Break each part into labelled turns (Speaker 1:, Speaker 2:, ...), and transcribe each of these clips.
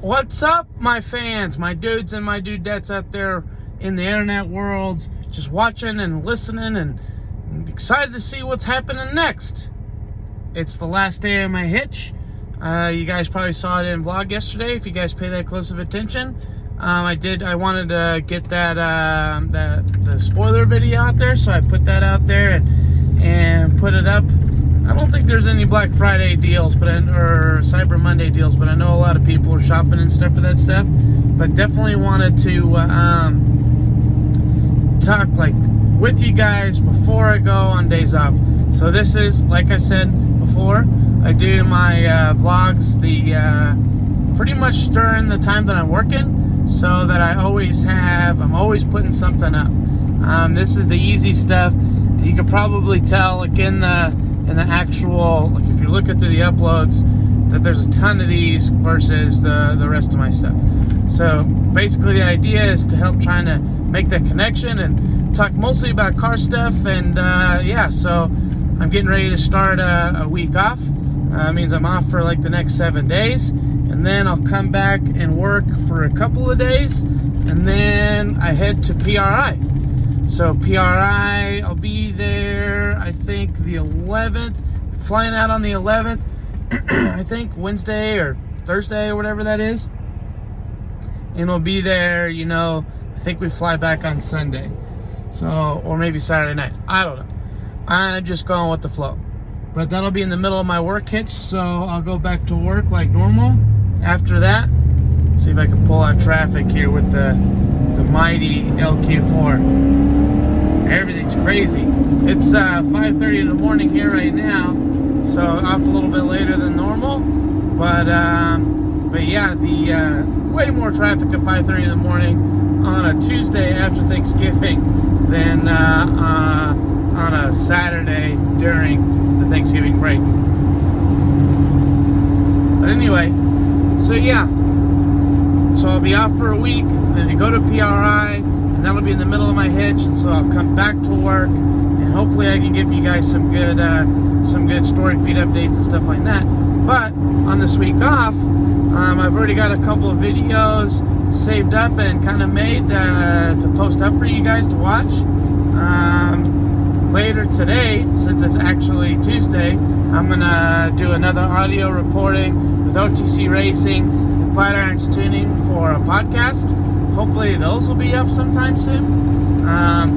Speaker 1: What's up, my fans, my dudes and my dudettes out there in the internet world, just watching and listening and excited to see what's happening next. It's the last day of my hitch. You guys probably saw it in vlog yesterday if you guys pay that close of attention. I wanted to get the spoiler video out there, so I put that out there and put it up. I don't think there's any Black Friday deals or Cyber Monday deals, but I know a lot of people are shopping and stuff for that stuff. But definitely wanted to talk with you guys before I go on days off. So this is, like I said before, I do my vlogs pretty much during the time that I'm working, so that I'm always putting something up. This is the easy stuff. You can probably tell in the actual, if you're looking through the uploads, that there's a ton of these versus the rest of my stuff. So basically the idea is to help trying to make that connection and talk mostly about car stuff. And so I'm getting ready to start a week off. Means I'm off for the next 7 days, and then I'll come back and work for a couple of days, and then I head to PRI. So PRI, I'll be there, I think the 11th, flying out on the 11th, I think Wednesday or Thursday or whatever that is. And we'll be there, I think we fly back on Sunday. So, or maybe Saturday night, I don't know. I'm just going with the flow. But that'll be in the middle of my work hitch, so I'll go back to work like normal. After that, see if I can pull out traffic here with the mighty LQ4. Everything's crazy. It's 5:30 in the morning here right now, so off a little bit later than normal. But yeah, the way more traffic at 5:30 in the morning on a Tuesday after Thanksgiving than on a Saturday during the Thanksgiving break. But anyway, so yeah, so I'll be off for a week, then I go to PRI, and that'll be in the middle of my hitch, and so I'll come back to work, and hopefully I can give you guys some good story feed updates and stuff like that. But on this week off, I've already got a couple of videos saved up and kind of made to post up for you guys to watch. Later today, since it's actually Tuesday, I'm gonna do another audio recording with OTC Racing and Flat Irons Tuning for a podcast. Hopefully those will be up sometime soon.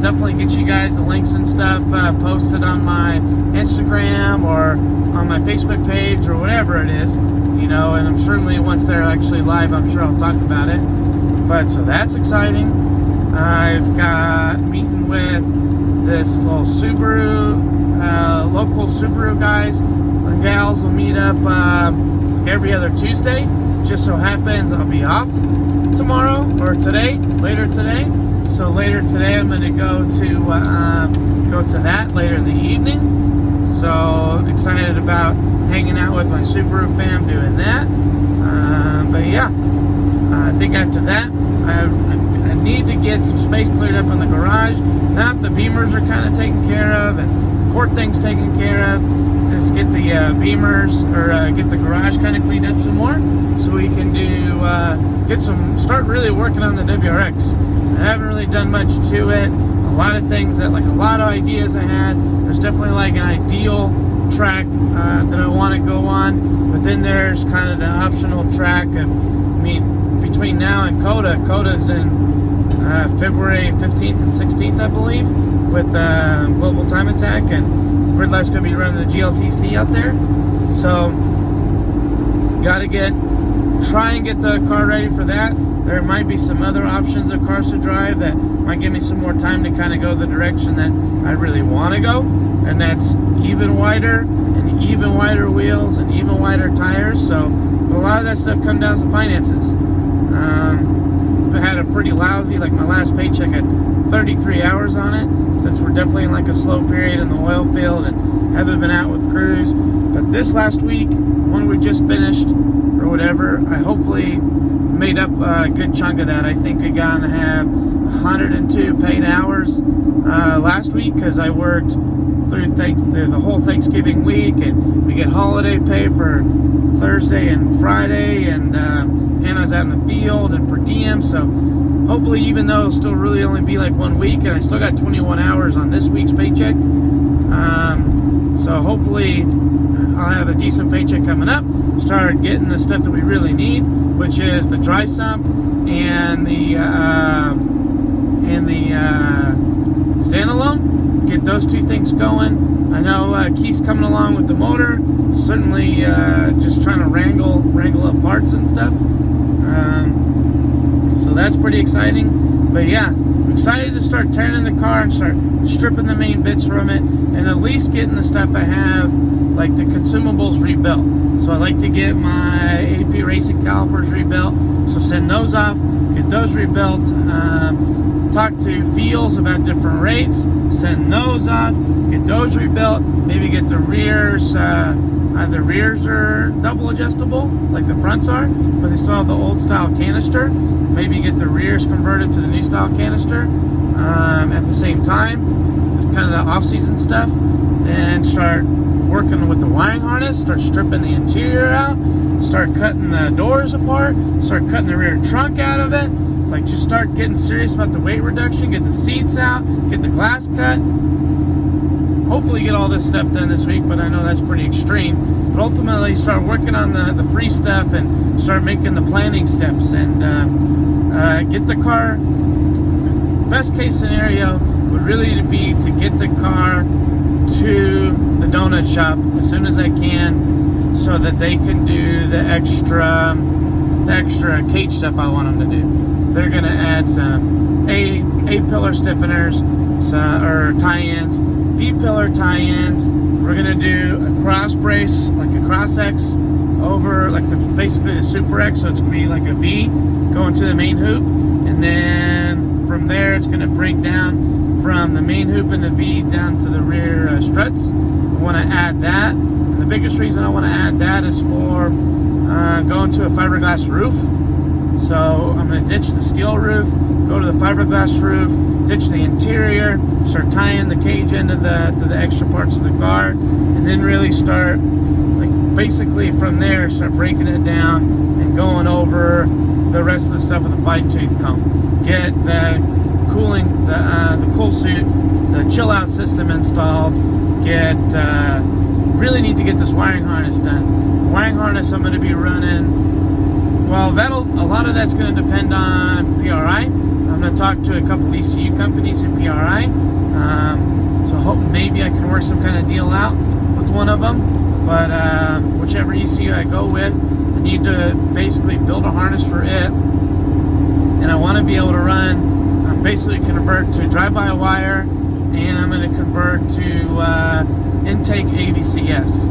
Speaker 1: Definitely get you guys the links and stuff posted on my Instagram or on my Facebook page or whatever it is, and I'm certainly, once they're actually live, I'm sure I'll talk about it. But so that's exciting. I've got meeting with this little Subaru, local Subaru guys and gals will meet up every other Tuesday. Just so happens I'll be off tomorrow or later today. So later today I'm going to go to that later in the evening. So excited about hanging out with my Subaru fam doing that. But yeah, I think after that I need to get some space cleared up in the garage. Now the Beamers are kind of taken care of and the court thing's taken care of. Just get the Beamers or get the garage kind of cleaned up some more, so we can start really working on the WRX. I haven't really done much to it. A lot of things a lot of ideas I had. There's definitely an ideal track that I want to go on, but then there's kind of the optional track. Between now and Coda's in February 15th and 16th, I believe, with Global Time Attack, and Grid Life's going to be running the GLTC out there. So, got to try and get the car ready for that. There might be some other options of cars to drive that might give me some more time to kind of go the direction that I really want to go, and that's even wider and even wider wheels and even wider tires. So, but a lot of that stuff comes down to finances. I had a pretty lousy, my last paycheck had 33 hours on it, since we're definitely in a slow period in the oil field and haven't been out with crews. But this last week, one we just finished, or or whatever. I hopefully made up a good chunk of that. I think we're gonna have 102 paid hours last week, because I worked through the whole Thanksgiving week, and we get holiday pay for Thursday and Friday, and Hannah's out in the field and per diem. So hopefully, even though it'll still really only be like 1 week, and I still got 21 hours on this week's paycheck, so hopefully I'll have a decent paycheck coming up. Start getting the stuff that we really need, which is the dry sump and the standalone. Get those two things going. I know Keith's coming along with the motor. Certainly just trying to wrangle up parts and stuff. So that's pretty exciting. But yeah, I'm excited to start tearing in the car and start stripping the main bits from it, and at least getting the stuff I have, like the consumables, rebuilt. So I like to get my AP racing calipers rebuilt. So send those off, get those rebuilt. Talk to Feels about different rates, send those off, get those rebuilt, maybe get the rears, the rears are double adjustable like the fronts are, but they still have the old style canister. Maybe get the rears converted to the new style canister at the same time. It's kind of the off-season stuff. And start working with the wiring harness, start stripping the interior out, start cutting the doors apart, start cutting the rear trunk out of it. Like, just start getting serious about the weight reduction, get the seats out, get the glass cut. Hopefully get all this stuff done this week, but I know that's pretty extreme. But ultimately start working on the free stuff and start making the planning steps, and get the car. Best case scenario would really be to get the car to the donut shop as soon as I can, so that they can do the extra cage stuff I want them to do. They're going to add some A-pillar stiffeners, or tie-ins, B-pillar tie-ins. We're going to do a cross brace, like a cross X, over like basically the Super X, so it's going to be like a V going to the main hoop. And then from there, it's going to break down from the main hoop and the V down to the rear struts. I want to add that. And the biggest reason I want to add that is for going to a fiberglass roof. So I'm going to ditch the steel roof, go to the fiberglass roof, ditch the interior, start tying the cage into the extra parts of the car, and then really start, like, basically from there, start breaking it down and going over the rest of the stuff with a fine-tooth comb. Get the cooling, the cool suit, the chill out system installed. Really need to get this wiring harness done. The wiring harness I'm going to be running. Well, a lot of that's going to depend on PRI. I'm going to talk to a couple ECU companies in PRI. So hope maybe I can work some kind of deal out with one of them. But whichever ECU I go with, I need to basically build a harness for it. And I want to be able to run, basically convert to drive-by-wire, and I'm going to convert to intake AVCS.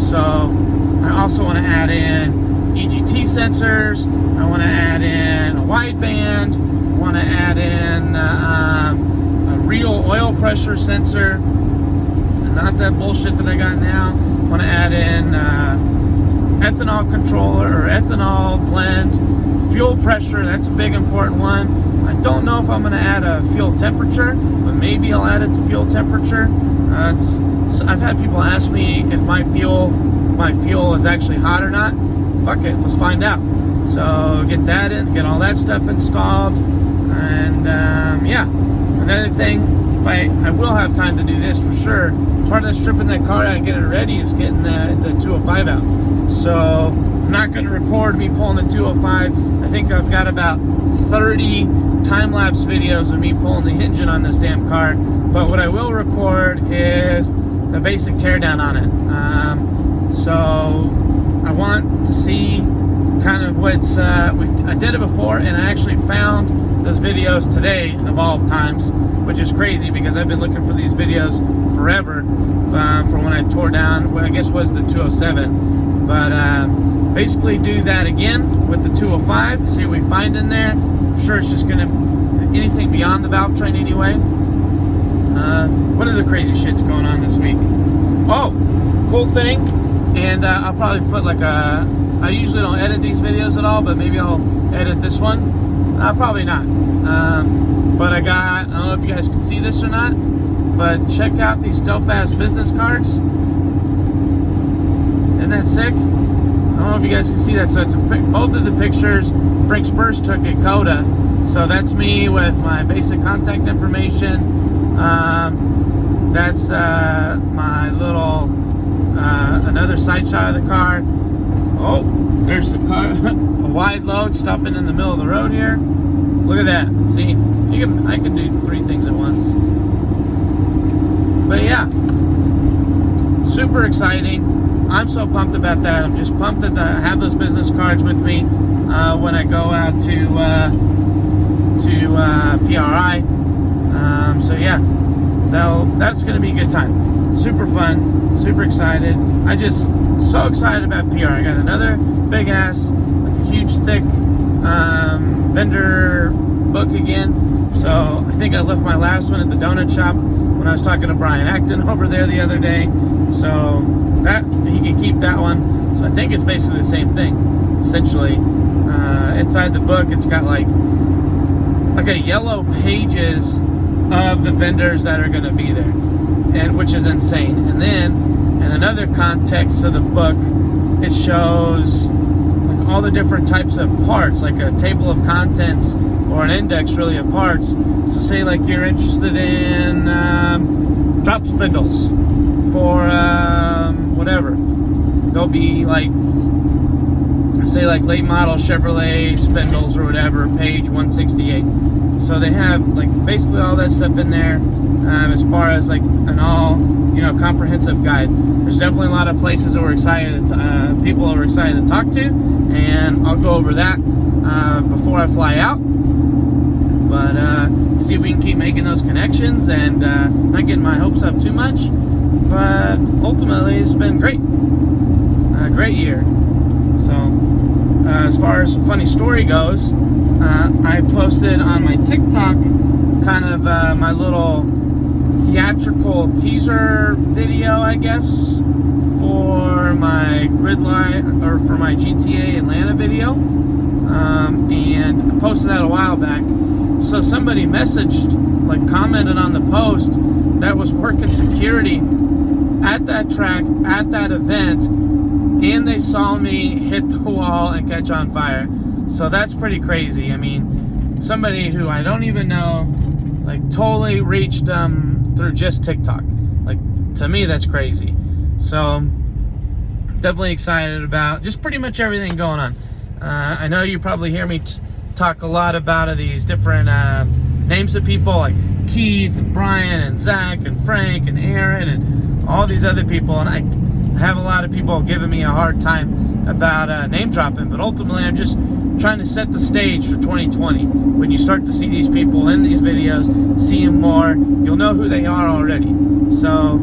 Speaker 1: So I also want to add in EGT sensors. I want to add in a wideband. I want to add in a real oil pressure sensor, not that bullshit that I got now. I want to add in ethanol controller or ethanol blend, fuel pressure. That's a big important one. I don't know if I'm going to add a fuel temperature, but maybe I'll add it to fuel temperature. I've had people ask me if my fuel is actually hot or not. Fuck it, let's find out. So get that in, get all that stuff installed, and yeah. Another thing, I will have time to do this for sure. Part of the stripping that car out and getting it ready is getting the 205 out. So I'm not going to record me pulling the 205. I think I've got about 30 time-lapse videos of me pulling the engine on this damn car. But what I will record is the basic teardown on it. So I want to see kind of what's, I did it before, and I actually found those videos today of all times, which is crazy because I've been looking for these videos forever, from when I tore down, what I guess was the 207. But basically do that again with the 205, see what we find in there. I'm sure it's just gonna, anything beyond the valve train anyway. What other crazy shit's going on this week? Oh, cool thing, and I'll probably put like a I usually don't edit these videos at all, but maybe I'll edit this one. Probably not. But I don't know if you guys can see this or not, but check out these dope-ass business cards. Isn't that sick? I don't know if you guys can see that. So it's both of the pictures Frank Spurs took at Coda. So that's me with my basic contact information. That's my little another side shot of the car. Oh, there's a car, a wide load stopping in the middle of the road here. Look at that. See, I can do 3 things at once. But yeah, super exciting. I'm so pumped about that. I'm just pumped that I have those business cards with me when I go out to PRI. So yeah, that's going to be a good time. Super fun, super excited. I just so excited about PR. I got another big ass, like a huge thick vendor book again. So I think I left my last one at the donut shop when I was talking to Brian Acton over there the other day. So that he can keep that one. So I think it's basically the same thing, essentially. Inside the book, it's got like a yellow pages of the vendors that are going to be there, and which is insane. And then in another context of the book, it shows like all the different types of parts, like a table of contents or an index really of parts. So say like you're interested in drop spindles for whatever. There'll be like, say like late model Chevrolet spindles or whatever, page 168. So they have like basically all that stuff in there as far as like an all, comprehensive guide. There's definitely a lot of places that we're excited, people that we're excited to talk to, and I'll go over that before I fly out. But see if we can keep making those connections and not getting my hopes up too much. But ultimately, it's been great. A great year. So as far as a funny story goes, I posted on my TikTok kind of my little theatrical teaser video, I guess, for my Gridline or for my GTA Atlanta video, and I posted that a while back. So somebody messaged, like commented on the post that was working security at that track, at that event, and they saw me hit the wall and catch on fire. So that's pretty crazy. I mean, somebody who I don't even know, like, totally reached through just TikTok. Like, to me, that's crazy. So definitely excited about just pretty much everything going on. I know you probably hear me talk a lot about these different names of people like Keith and Brian and Zach and Frank and Aaron and all these other people, and I have a lot of people giving me a hard time about name dropping, but ultimately I'm just trying to set the stage for 2020. When you start to see these people in these videos, see them more, you'll know who they are already. So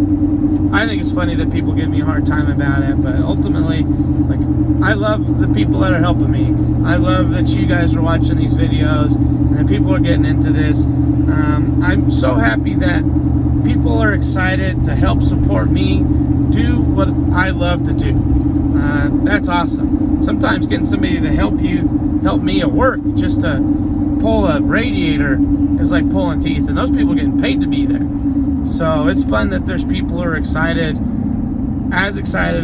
Speaker 1: I think it's funny that people give me a hard time about it, but ultimately, like, I love the people that are helping me. I love that you guys are watching these videos and that people are getting into this. I'm so happy that people are excited to help support me do what I love to do. That's awesome. Sometimes getting somebody to help me at work just to pull a radiator is like pulling teeth, and those people are getting paid to be there. So it's fun that there's people who are excited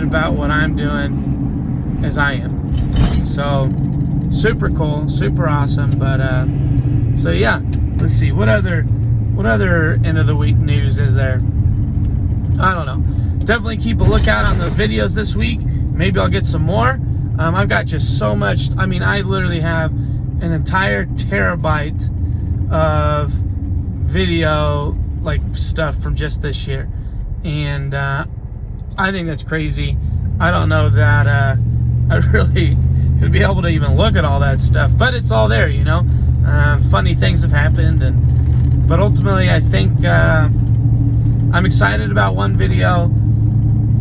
Speaker 1: about what I'm doing as I am. So super cool, super awesome. But so yeah, let's see what other end of the week news is there. I don't know. Definitely keep a lookout on those videos this week. Maybe I'll get some more. I've got just so much. I mean, I literally have an entire terabyte of video, like, stuff from just this year. And I think that's crazy. I don't know that I really could be able to even look at all that stuff. But it's all there, Funny things have happened. But ultimately, I think I'm excited about one video.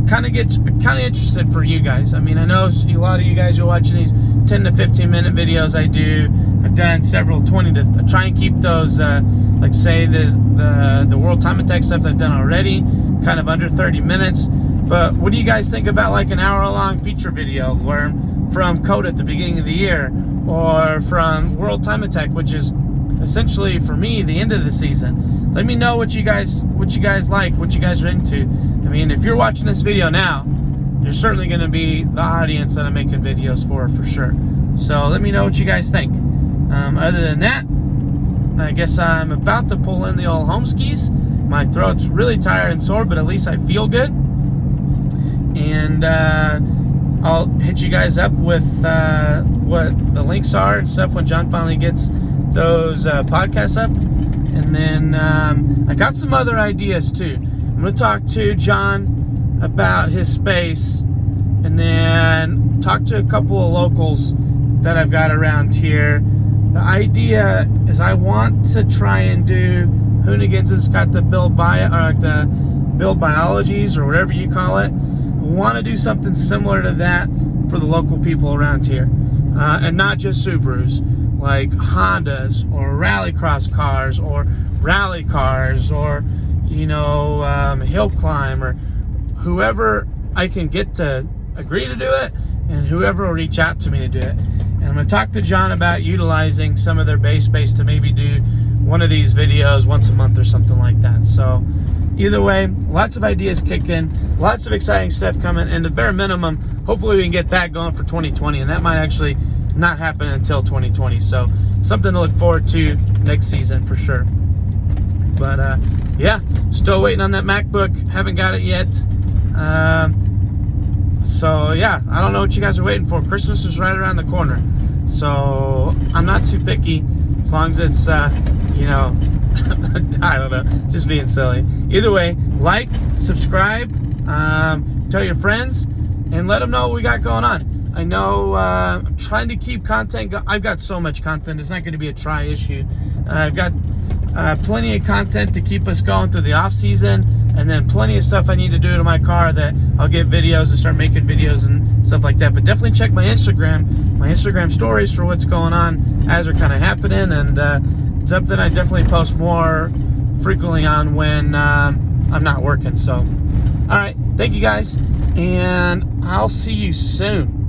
Speaker 1: Kind of interested for you guys. I mean, I know a lot of you guys are watching these 10 to 15 minute videos I do. I've done several 20 to try and keep those, like say the World Time Attack stuff I've done already, kind of under 30 minutes. But what do you guys think about like an hour long feature video where I'm from Coda at the beginning of the year, or from World Time Attack, which is essentially for me the end of the season. Let me know what you guys like, what you guys are into. I mean, if you're watching this video now, you're certainly going to be the audience that I'm making videos for sure. So let me know what you guys think. Other than that, I guess I'm about to pull in the old home skis. My throat's really tired and sore, but at least I feel good. And I'll hit you guys up with what the links are and stuff when John finally gets those podcasts up. And then I got some other ideas too. I'm going to talk to John about his space, and then talk to a couple of locals that I've got around here. The idea is I want to try and do, Hoonigans has got the build biologies or whatever you call it. I want to do something similar to that for the local people around here, and not just Subarus, like Hondas or rallycross cars or rally cars, or hill climb, or whoever I can get to agree to do it, and whoever will reach out to me to do it. And I'm going to talk to John about utilizing some of their base space to maybe do one of these videos once a month or something like that. So either way, lots of ideas kicking, lots of exciting stuff coming, and the bare minimum, hopefully we can get that going for 2020, and that might actually not happen until 2020. So something to look forward to next season for sure. But yeah, still waiting on that MacBook. Haven't got it yet. So yeah, I don't know what you guys are waiting for. Christmas is right around the corner, so I'm not too picky as long as it's I don't know, just being silly. Either way, like, subscribe, tell your friends, and let them know what we got going on. I know I'm trying to keep content. I've got so much content, it's not going to be a try issue. I've got plenty of content to keep us going through the off season, and then plenty of stuff I need to do to my car that I'll get videos and start making videos and stuff like that. But definitely check my Instagram stories for what's going on as they're kind of happening, and something I definitely post more frequently on when I'm not working. So all right, thank you guys, and I'll see you soon.